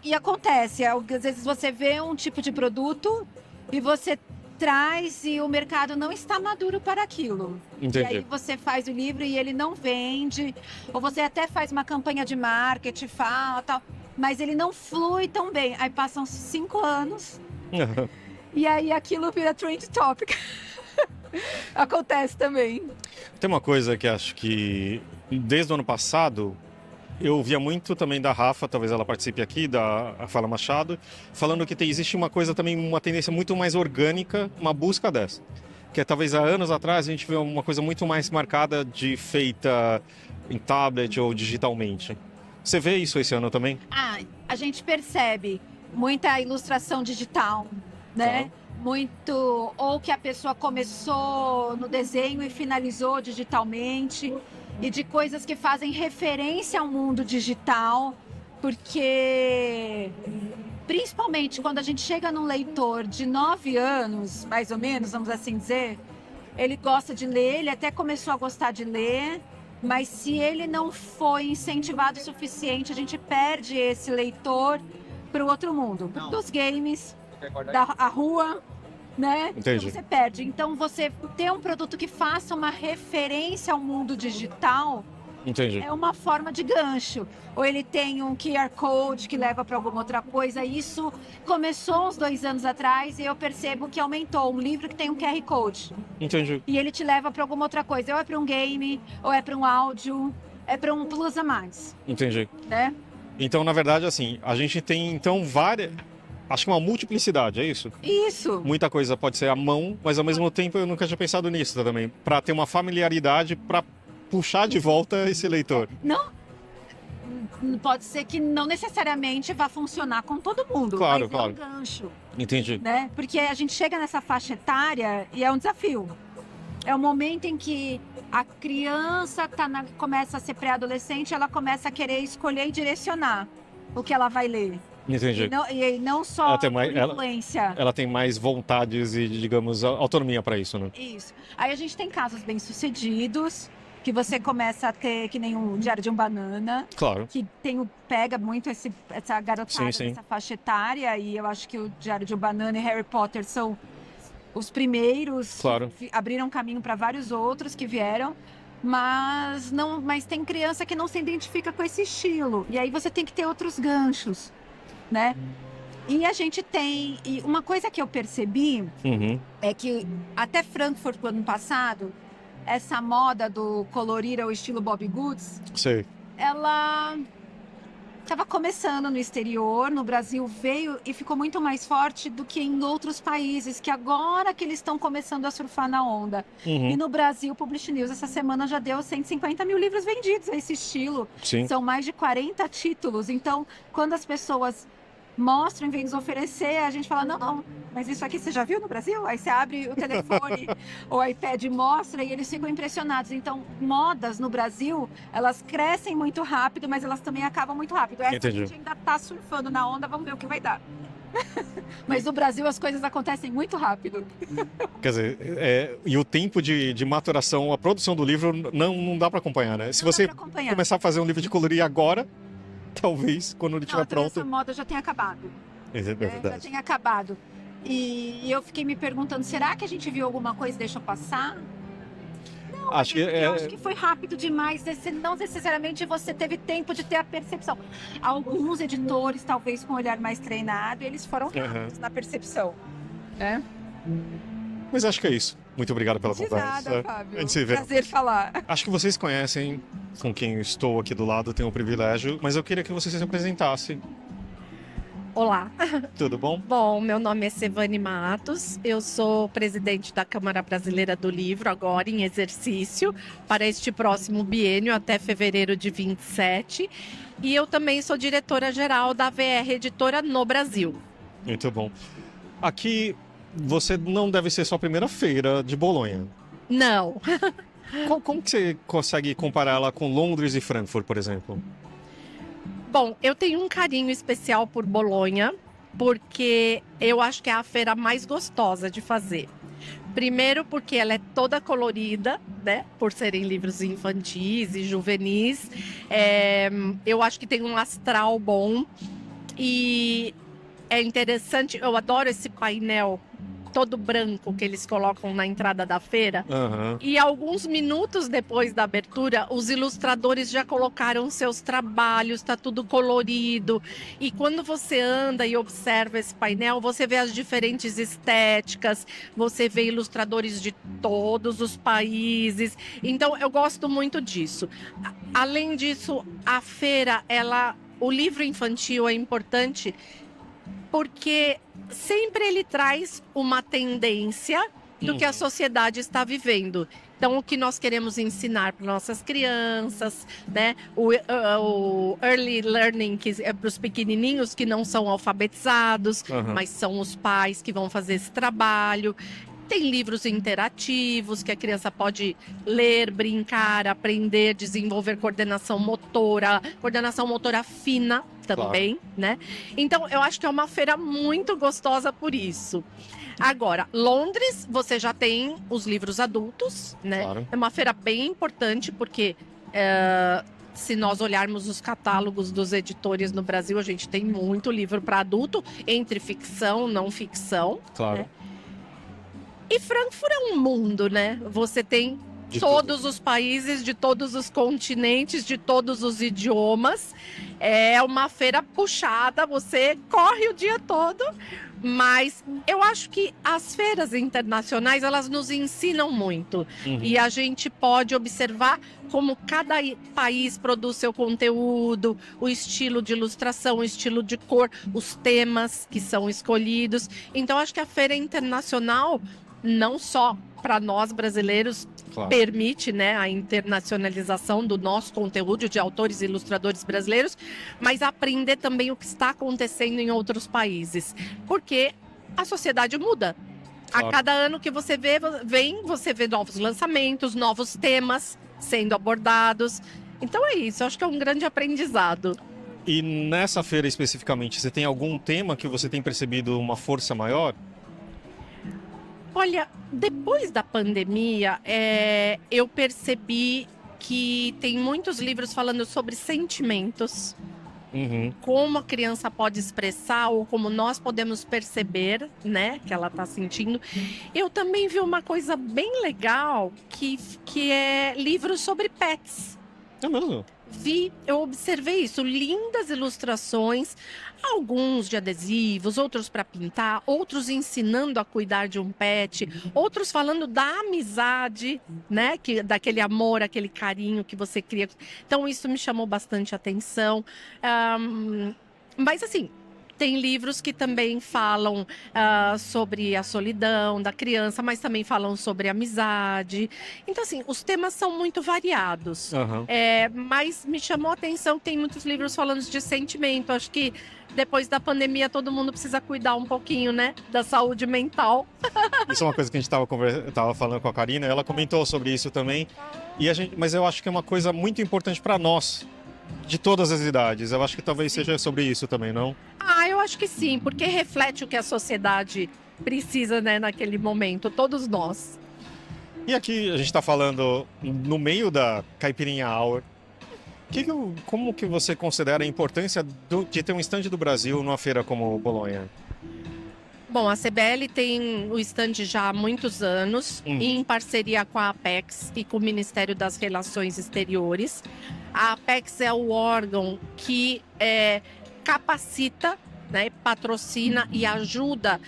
E acontece, às vezes você vê um tipo de produto e você traz e o mercado não está maduro para aquilo. Entendi. E aí você faz o livro e ele não vende, ou você até faz uma campanha de marketing, fala tal, mas ele não flui tão bem. Aí passam 5 anos e aí aquilo vira trend topic. Acontece também. Tem uma coisa que acho que desde o ano passado eu via muito também da Rafa, talvez ela participe aqui, da Rafaela Machado, falando que existe uma coisa também, uma tendência muito mais orgânica, uma busca dessa. Que é talvez há anos atrás a gente vê uma coisa muito mais marcada de feita em tablet ou digitalmente. Você vê isso esse ano também? A gente percebe muita ilustração digital, né? Tá. Muito, ou que a pessoa começou no desenho e finalizou digitalmente, e de coisas que fazem referência ao mundo digital, porque principalmente quando a gente chega num leitor de 9 anos, mais ou menos, vamos assim dizer, ele gosta de ler, ele até começou a gostar de ler, mas se ele não foi incentivado o suficiente, a gente perde esse leitor para o outro mundo, dos games, da rua, né? Entendi. Então você perde. Então você ter um produto que faça uma referência ao mundo digital Entendi. é uma forma de gancho. Ou ele tem um QR Code que leva para alguma outra coisa. Isso começou uns 2 anos atrás e eu percebo que aumentou. Um livro que tem um QR Code. Entendi. E ele te leva para alguma outra coisa. Ou é para um game, ou é para um áudio, é para um plus a mais. Entendi. Né? Então, na verdade, assim, a gente tem então várias... Acho que uma multiplicidade, é isso? Isso. Muita coisa pode ser à mão, mas ao mesmo tempo eu nunca tinha pensado nisso também. Para ter uma familiaridade, para puxar de volta esse leitor. Não, pode ser que não necessariamente vá funcionar com todo mundo. Claro, mas claro. É um gancho. Entendi. Né? Porque a gente chega nessa faixa etária e é um desafio. É o momento em que a criança começa a ser pré-adolescente, ela começa a querer escolher e direcionar o que ela vai ler. Entendi. E não só influência. Ela tem mais vontades e, digamos, autonomia para isso, né? Isso. Aí a gente tem casos bem-sucedidos, que você começa a ter, que nem o Diário de um Banana. Claro. Que pega muito essa garotada sim. dessa faixa etária. E eu acho que o Diário de um Banana e Harry Potter são os primeiros. Claro. Que abriram caminho para vários outros que vieram. Mas tem criança que não se identifica com esse estilo. E aí você tem que ter outros ganchos. Né? E a gente tem... E uma coisa que eu percebi é que até Frankfurt, no ano passado, essa moda do colorir ao estilo Bobbie Goods, sei, ela estava começando no exterior, no Brasil veio e ficou muito mais forte do que em outros países, que agora que eles estão começando a surfar na onda. E no Brasil, o Publish News essa semana já deu 150 mil livros vendidos a esse estilo. Sim. São mais de 40 títulos. Então, quando as pessoas mostram, em vez de oferecer, a gente fala, não, mas isso aqui você já viu no Brasil? Aí você abre o telefone ou o iPad e mostra e eles ficam impressionados. Então, modas no Brasil, elas crescem muito rápido, mas elas também acabam muito rápido. Essa a gente ainda tá surfando na onda, vamos ver o que vai dar. Mas no Brasil as coisas acontecem muito rápido. Quer dizer, e o tempo de maturação, a produção do livro não dá para acompanhar, né? Se você começar a fazer um livro de colorir agora, talvez, quando ele estiver pronto... Essa moda já tem acabado. É verdade. Já tem acabado. E eu fiquei me perguntando, será que a gente viu alguma coisa e deixou passar? Não, acho que foi rápido demais. Não necessariamente você teve tempo de ter a percepção. Alguns editores, talvez com um olhar mais treinado, eles foram rápidos na percepção. Né? Mas acho que é isso. Muito obrigado pela conversa. Nada, Fábio. A gente se vê. Prazer falar. Acho que vocês conhecem com quem eu estou aqui do lado, tenho o privilégio, mas eu queria que você se apresentasse. Olá. Tudo bom? Bom, meu nome é Sevane Matos, eu sou presidente da Câmara Brasileira do Livro, agora em exercício, para este próximo biênio, até fevereiro de 27. E eu também sou diretora-geral da VR Editora no Brasil. Muito bom. Aqui, você não deve ser sua primeira feira de Bolonha. Não. Como que você consegue comparar ela com Londres e Frankfurt, por exemplo? Bom, eu tenho um carinho especial por Bolonha, porque eu acho que é a feira mais gostosa de fazer. Primeiro porque ela é toda colorida, né? Por serem livros infantis e juvenis. Eu acho que tem um astral bom. E é interessante, eu adoro esse painel todo branco que eles colocam na entrada da feira. Uhum. E alguns minutos depois da abertura, os ilustradores já colocaram seus trabalhos, tá tudo colorido. E quando você anda e observa esse painel, você vê as diferentes estéticas, você vê ilustradores de todos os países. Então, eu gosto muito disso. Além disso, a feira, o livro infantil é importante porque sempre ele traz uma tendência do que a sociedade está vivendo. Então, o que nós queremos ensinar para nossas crianças, né? O early learning, que é para os pequenininhos que não são alfabetizados, mas são os pais que vão fazer esse trabalho. Tem livros interativos que a criança pode ler, brincar, aprender, desenvolver coordenação motora fina também, claro, né? Então, eu acho que é uma feira muito gostosa por isso. Agora, Londres, você já tem os livros adultos, né? Claro. É uma feira bem importante porque se nós olharmos os catálogos dos editores no Brasil, a gente tem muito livro para adulto, entre ficção e não ficção. Claro. Né? E Frankfurt é um mundo, né? Você tem de todos os países, de todos os continentes, de todos os idiomas. É uma feira puxada, você corre o dia todo. Mas eu acho que as feiras internacionais, elas nos ensinam muito. E a gente pode observar como cada país produz seu conteúdo, o estilo de ilustração, o estilo de cor, os temas que são escolhidos. Então, acho que a feira internacional, não só para nós brasileiros, claro, permite, né, a internacionalização do nosso conteúdo de autores e ilustradores brasileiros, mas aprender também o que está acontecendo em outros países, porque a sociedade muda. Claro. A cada ano que você você vê novos lançamentos, novos temas sendo abordados. Então é isso, eu acho que é um grande aprendizado. E nessa feira especificamente, você tem algum tema que você tem percebido uma força maior? Olha, depois da pandemia, eu percebi que tem muitos livros falando sobre sentimentos, como a criança pode expressar ou como nós podemos perceber, né, que ela está sentindo. Eu também vi uma coisa bem legal, que é livros sobre pets. É mesmo? Eu observei isso, lindas ilustrações, alguns de adesivos, outros para pintar, outros ensinando a cuidar de um pet, outros falando da amizade, né, daquele amor, aquele carinho que você cria. Então isso me chamou bastante atenção. Mas assim, tem livros que também falam sobre a solidão da criança, mas também falam sobre amizade. Então, assim, os temas são muito variados. Mas me chamou a atenção que tem muitos livros falando de sentimento. Acho que depois da pandemia todo mundo precisa cuidar um pouquinho, né, da saúde mental. Isso é uma coisa que a gente estava falando com a Karina, ela comentou sobre isso também. Mas eu acho que é uma coisa muito importante para nós, de todas as idades. Eu acho que talvez seja sobre isso também, não? Eu acho que sim, porque reflete o que a sociedade precisa, né, naquele momento, todos nós. E aqui a gente está falando no meio da Caipirinha Hour. Como que você considera a importância de ter um estande do Brasil numa feira como Bolonha? Bom, a CBL tem o estande já há muitos anos, em parceria com a Apex e com o Ministério das Relações Exteriores. A Apex é o órgão que capacita, né, patrocina e ajuda,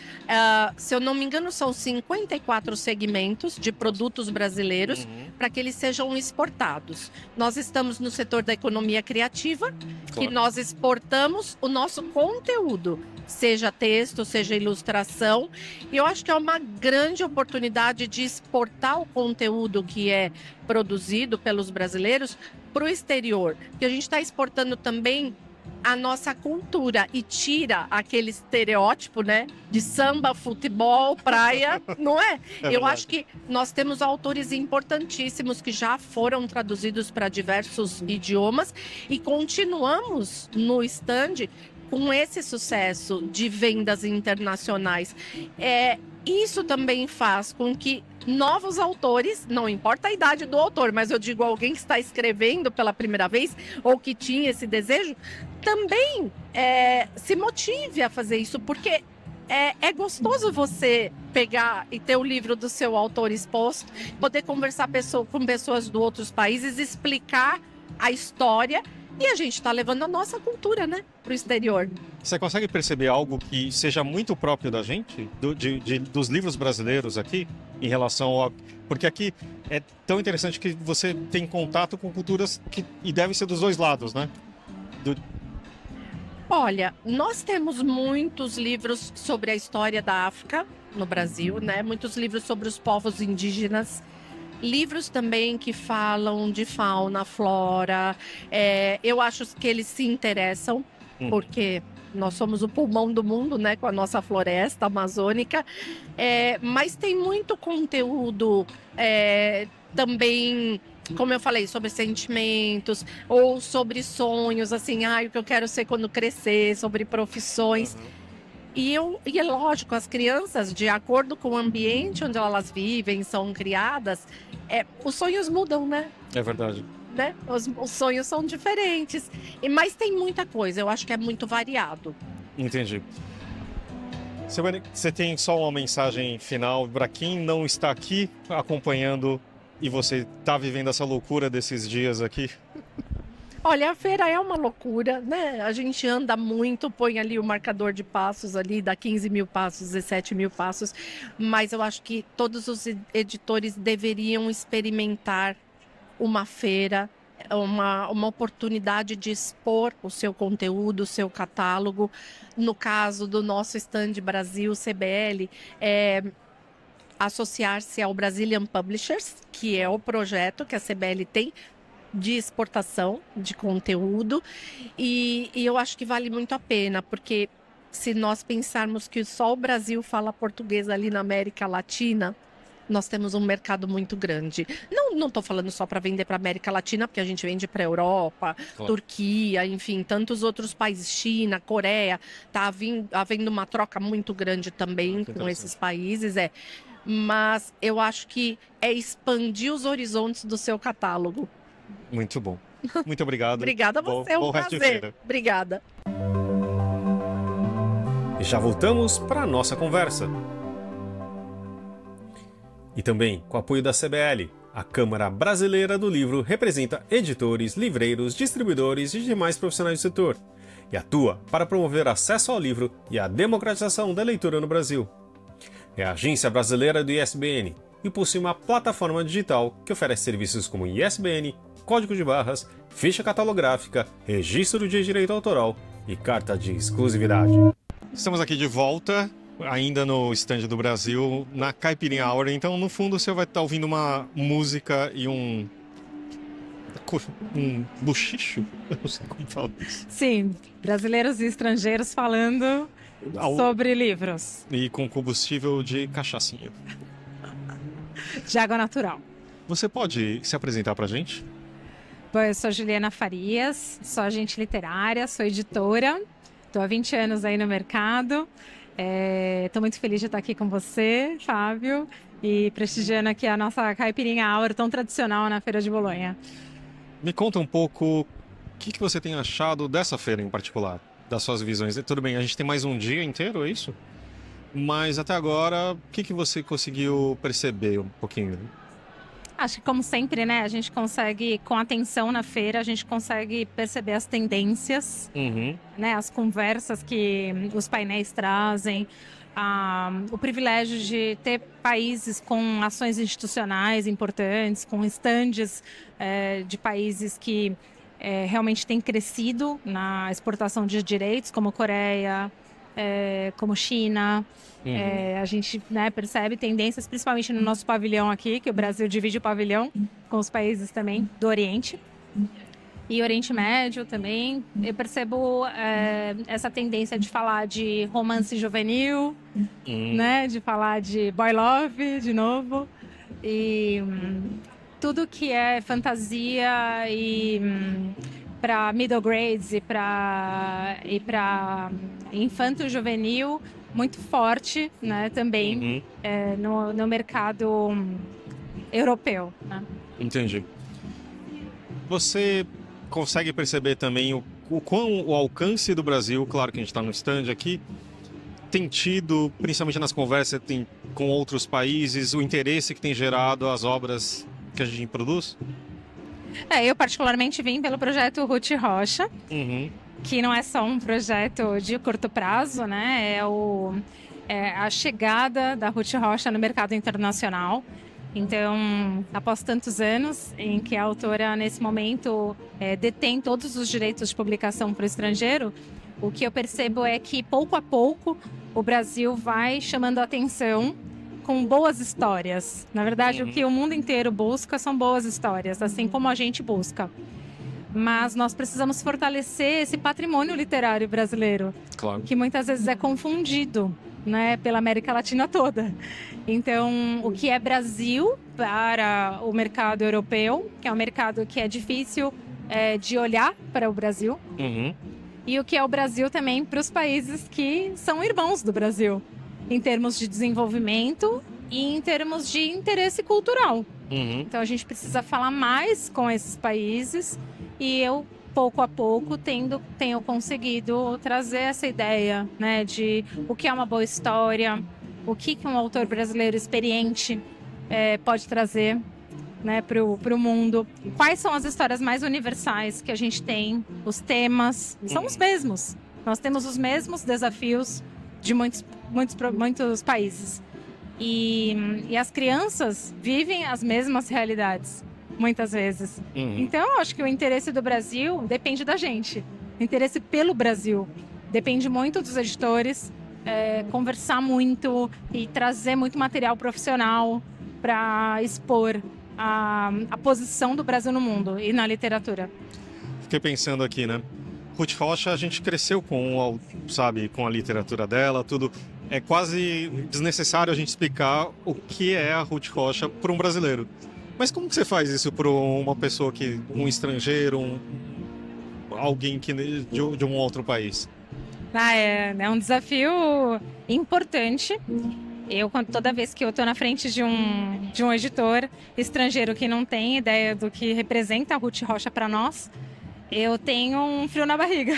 se eu não me engano, são 54 segmentos de produtos brasileiros para que eles sejam exportados. Nós estamos no setor da economia criativa, que nós exportamos o nosso conteúdo, seja texto, seja ilustração. E eu acho que é uma grande oportunidade de exportar o conteúdo que é produzido pelos brasileiros para o exterior. Porque a gente está exportando também a nossa cultura e tira aquele estereótipo, né, de samba, futebol, praia, não é? Eu acho que nós temos autores importantíssimos que já foram traduzidos para diversos idiomas e continuamos no stand com esse sucesso de vendas internacionais. Isso também faz com que novos autores, não importa a idade do autor, mas eu digo alguém que está escrevendo pela primeira vez ou que tinha esse desejo, também se motive a fazer isso, porque é gostoso você pegar e ter o livro do seu autor exposto, poder conversar com pessoas de outros países, explicar a história. E a gente está levando a nossa cultura, né, para o exterior. Você consegue perceber algo que seja muito próprio da gente, dos livros brasileiros aqui, em relação a... Porque aqui é tão interessante que você tem contato com culturas e deve ser dos dois lados, né? Olha, nós temos muitos livros sobre a história da África no Brasil, né? Muitos livros sobre os povos indígenas. Livros também que falam de fauna, flora. Eu acho que eles se interessam, porque nós somos o pulmão do mundo, né, com a nossa floresta amazônica. Mas tem muito conteúdo também, como eu falei, sobre sentimentos ou sobre sonhos, assim, o que eu quero ser quando crescer, sobre profissões. E é lógico, as crianças, de acordo com o ambiente onde elas vivem, são criadas, os sonhos mudam, né? É verdade. Né? Os sonhos são diferentes. Mas tem muita coisa, eu acho que é muito variado. Entendi. Você tem só uma mensagem final para quem não está aqui acompanhando e você está vivendo essa loucura desses dias aqui? Olha, a feira é uma loucura, né? A gente anda muito, põe ali o marcador de passos ali, dá 15 mil passos, 17 mil passos, mas eu acho que todos os editores deveriam experimentar uma feira, uma oportunidade de expor o seu conteúdo, o seu catálogo. No caso do nosso stand Brasil CBL, associar-se ao Brazilian Publishers, que é o projeto que a CBL tem de exportação de conteúdo, e eu acho que vale muito a pena, porque se nós pensarmos que só o Brasil fala português ali na América Latina, nós temos um mercado muito grande. Não estou falando só para vender para a América Latina, porque a gente vende para a Europa, claro, Turquia, enfim, tantos outros países, China, Coreia, está havendo uma troca muito grande também com esses países, mas eu acho que é expandir os horizontes do seu catálogo. Muito bom. Muito obrigado. Obrigada a você, é um prazer. Obrigada. E já voltamos para a nossa conversa. E também, com o apoio da CBL, a Câmara Brasileira do Livro representa editores, livreiros, distribuidores e demais profissionais do setor, e atua para promover acesso ao livro e a democratização da leitura no Brasil. É a agência brasileira do ISBN e possui uma plataforma digital que oferece serviços como ISBN, código de barras, ficha catalográfica, registro de direito autoral e carta de exclusividade. Estamos aqui de volta, ainda no stand do Brasil, na Caipirinha Hour. Então, no fundo, você vai estar ouvindo uma música e um buchicho? Eu não sei como falar isso. Sim, brasileiros e estrangeiros falando sobre livros. E com combustível de cachaçinha. De água natural. Você pode se apresentar pra gente? Bom, eu sou Juliana Farias, sou agente literária, sou editora, estou há 20 anos aí no mercado. Estou muito feliz de estar aqui com você, Fábio, e prestigiando aqui a nossa Caipirinha Hour tão tradicional na Feira de Bolonha. Me conta um pouco o que você tem achado dessa feira em particular, das suas visões. Tudo bem, a gente tem mais um dia inteiro, é isso? Mas até agora, o que você conseguiu perceber um pouquinho? Acho que, como sempre, né, a gente consegue, com atenção na feira, a gente consegue perceber as tendências, né, as conversas que os painéis trazem, o privilégio de ter países com ações institucionais importantes, com estandes de países que realmente têm crescido na exportação de direitos, como Coreia, como China. A gente, né, percebe tendências, principalmente no nosso pavilhão aqui, que o Brasil divide o pavilhão com os países também do Oriente. E Oriente Médio também. Eu percebo essa tendência de falar de romance juvenil, né? De falar de boy love, de novo. E tudo que é fantasia e para middle grades e para infanto juvenil, muito forte, né? Também no mercado europeu, né? Entendi. Você consegue perceber também o alcance do Brasil, claro que a gente está no stand aqui, tem tido, principalmente nas conversas com outros países, o interesse que tem gerado as obras que a gente produz? Eu particularmente vim pelo projeto Ruth Rocha, que não é só um projeto de curto prazo, né? É a chegada da Ruth Rocha no mercado internacional. Então, após tantos anos em que a autora, nesse momento, detém todos os direitos de publicação para o estrangeiro, o que eu percebo é que, pouco a pouco, o Brasil vai chamando a atenção com boas histórias. Na verdade, o que o mundo inteiro busca são boas histórias, assim como a gente busca. Mas nós precisamos fortalecer esse patrimônio literário brasileiro, claro, que muitas vezes é confundido, né, pela América Latina toda. Então, o que é Brasil para o mercado europeu, que é um mercado que é difícil de olhar para o Brasil, e o que é o Brasil também para os países que são irmãos do Brasil, em termos de desenvolvimento e em termos de interesse cultural. Então, a gente precisa falar mais com esses países e eu, pouco a pouco, tenho conseguido trazer essa ideia, né, de o que é uma boa história, o que um autor brasileiro experiente pode trazer, né, para o mundo. Quais são as histórias mais universais que a gente tem? Os temas são os mesmos. Nós temos os mesmos desafios de muitos países. E as crianças vivem as mesmas realidades, muitas vezes. Então, eu acho que o interesse do Brasil depende da gente. O interesse pelo Brasil depende muito dos editores, conversar muito e trazer muito material profissional para expor a posição do Brasil no mundo e na literatura. Fiquei pensando aqui, né? Ruth Rocha, a gente cresceu com a literatura dela, tudo. É quase desnecessário a gente explicar o que é a Ruth Rocha para um brasileiro. Mas como que você faz isso para uma pessoa um estrangeiro, alguém de um outro país? É um desafio importante. Toda vez que eu estou na frente de um editor estrangeiro que não tem ideia do que representa a Ruth Rocha para nós, eu tenho um frio na barriga.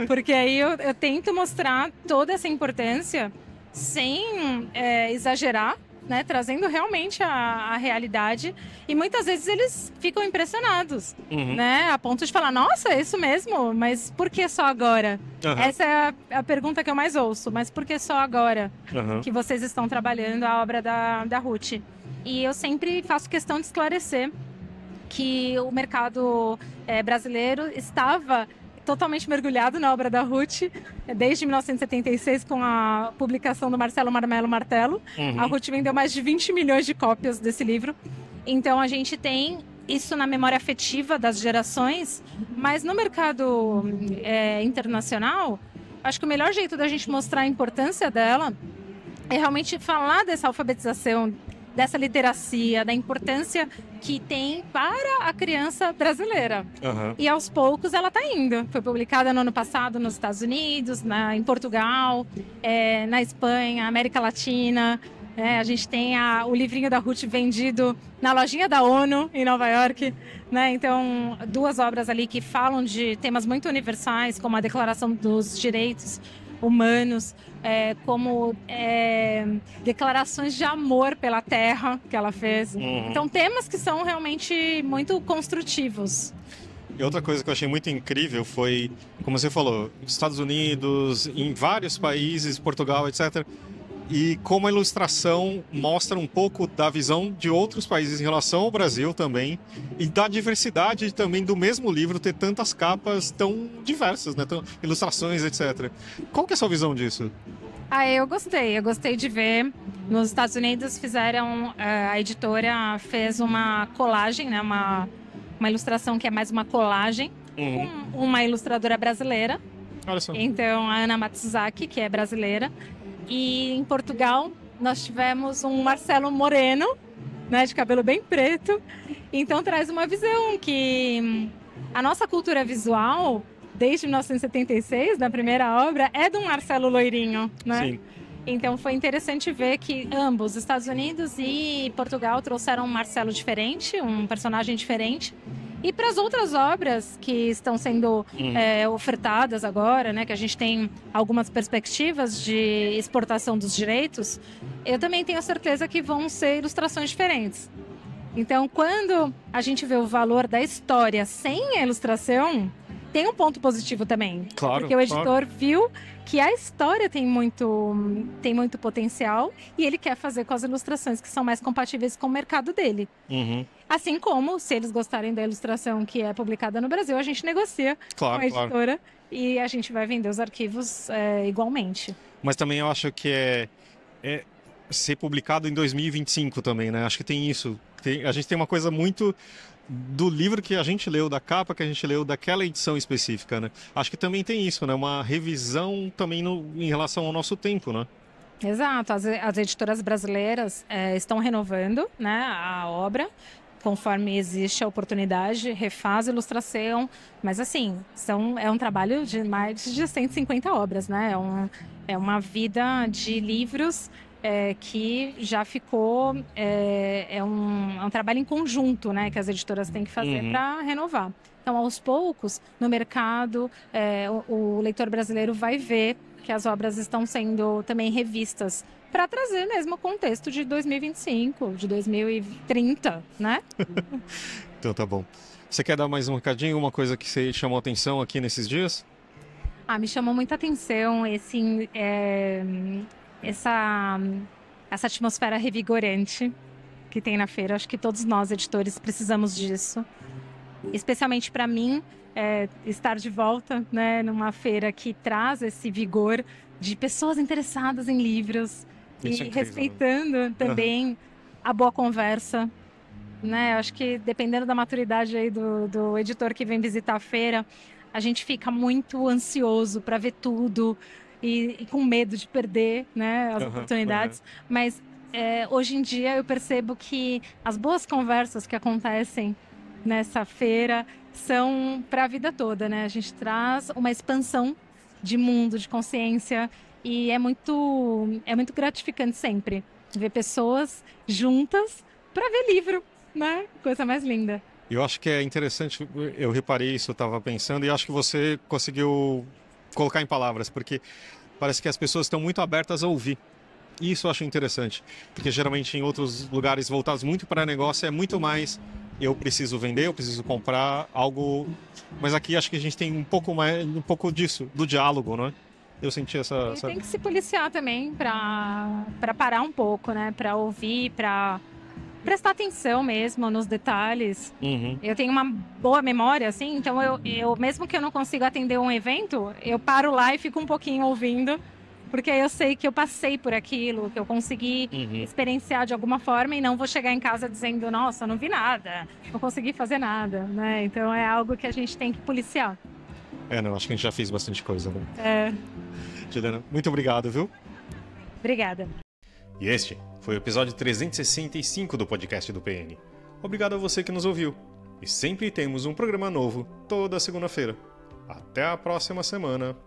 Porque aí eu tento mostrar toda essa importância sem exagerar, né, trazendo realmente a realidade, e muitas vezes eles ficam impressionados, né, a ponto de falar, nossa, é isso mesmo, mas por que só agora? Essa é a pergunta que eu mais ouço, mas por que só agora que vocês estão trabalhando a obra da Ruth? E eu sempre faço questão de esclarecer que o mercado brasileiro estava totalmente mergulhado na obra da Ruth, desde 1976, com a publicação do Marcelo Marmelo Martelo. A Ruth vendeu mais de 20 milhões de cópias desse livro. Então, a gente tem isso na memória afetiva das gerações, mas no mercado internacional, acho que o melhor jeito da gente mostrar a importância dela é realmente falar dessa alfabetização, dessa literacia, da importância que tem para a criança brasileira. E aos poucos ela está indo. Foi publicada no ano passado nos Estados Unidos, em Portugal, na Espanha, América Latina. A gente tem o livrinho da Ruth vendido na lojinha da ONU, em Nova York. Né? Então, duas obras ali que falam de temas muito universais, como a Declaração dos Direitos Humanos, como declarações de amor pela terra que ela fez. Então, temas que são realmente muito construtivos. E outra coisa que eu achei muito incrível foi, como você falou, Estados Unidos, em vários países, Portugal, etc., e como a ilustração mostra um pouco da visão de outros países em relação ao Brasil também, e da diversidade também do mesmo livro ter tantas capas tão diversas, né? Ilustrações, etc. Qual que é a sua visão disso? Eu gostei de ver. Nos Estados Unidos a editora fez uma colagem, né? Uma ilustração que é mais uma colagem, com uma ilustradora brasileira. Olha só. Então, a Ana Matsuzaki, que é brasileira. E em Portugal, nós tivemos um Marcelo Moreno, né, de cabelo bem preto. Então, traz uma visão que a nossa cultura visual, desde 1976, na primeira obra, é do Marcelo Loirinho, né? Sim. Então, foi interessante ver que ambos, Estados Unidos e Portugal, trouxeram um Marcelo diferente, um personagem diferente. E para as outras obras que estão sendo ofertadas agora, né, que a gente tem algumas perspectivas de exportação dos direitos, eu também tenho certeza que vão ser ilustrações diferentes. Então, quando a gente vê o valor da história sem a ilustração, tem um ponto positivo também. Claro, porque o editor viu que a história tem muito potencial e ele quer fazer com as ilustrações que são mais compatíveis com o mercado dele. Assim como, se eles gostarem da ilustração que é publicada no Brasil, a gente negocia com a editora e a gente vai vender os arquivos igualmente. Mas também eu acho que é ser publicado em 2025 também, né? Acho que tem isso. A gente tem uma coisa muito do livro que a gente leu, da capa que a gente leu, daquela edição específica, né? Acho que também tem isso, né? Uma revisão também em relação ao nosso tempo, né? Exato. As editoras brasileiras estão renovando, né, a obra, conforme existe a oportunidade, refaz a ilustração, mas assim, é um trabalho de mais de 150 obras, né? É uma vida de livros que já ficou... É um trabalho em conjunto, né, que as editoras têm que fazer para renovar. Então, aos poucos, no mercado, o leitor brasileiro vai ver que as obras estão sendo também revistas para trazer mesmo o contexto de 2025, de 2030, né? Então tá bom. Você quer dar mais um recadinho, uma coisa que você chamou a atenção aqui nesses dias? Me chamou muita atenção essa atmosfera revigorante que tem na feira. Acho que todos nós, editores, precisamos disso. Especialmente para mim, estar de volta, né, numa feira que traz esse vigor de pessoas interessadas em livros. Isso e respeitando também a boa conversa, né? Acho que dependendo da maturidade aí do editor que vem visitar a feira, a gente fica muito ansioso para ver tudo e com medo de perder, né, as oportunidades. Mas hoje em dia eu percebo que as boas conversas que acontecem nessa feira são para a vida toda, né? A gente traz uma expansão de mundo, de consciência, e é muito gratificante sempre ver pessoas juntas para ver livro, né? Coisa mais linda. Eu acho que é interessante, eu reparei isso, eu estava pensando, e acho que você conseguiu colocar em palavras, porque parece que as pessoas estão muito abertas a ouvir. E isso eu acho interessante, porque geralmente em outros lugares voltados muito para negócio é muito mais eu preciso vender, eu preciso comprar algo, mas aqui acho que a gente tem um pouco disso, do diálogo, não é? Eu senti essa... Tem que se policiar também para parar um pouco, né? Para ouvir, para prestar atenção mesmo nos detalhes. Eu tenho uma boa memória, assim, então eu mesmo que eu não consiga atender um evento, eu paro lá e fico um pouquinho ouvindo, porque aí eu sei que eu passei por aquilo, que eu consegui experienciar de alguma forma e não vou chegar em casa dizendo, nossa, não vi nada, não consegui fazer nada, né? Então é algo que a gente tem que policiar. Não, acho que a gente já fez bastante coisa, né? Juliana, muito obrigado, viu? Obrigada. E este foi o episódio 365 do podcast do PN. Obrigado a você que nos ouviu. E sempre temos um programa novo toda segunda-feira. Até a próxima semana.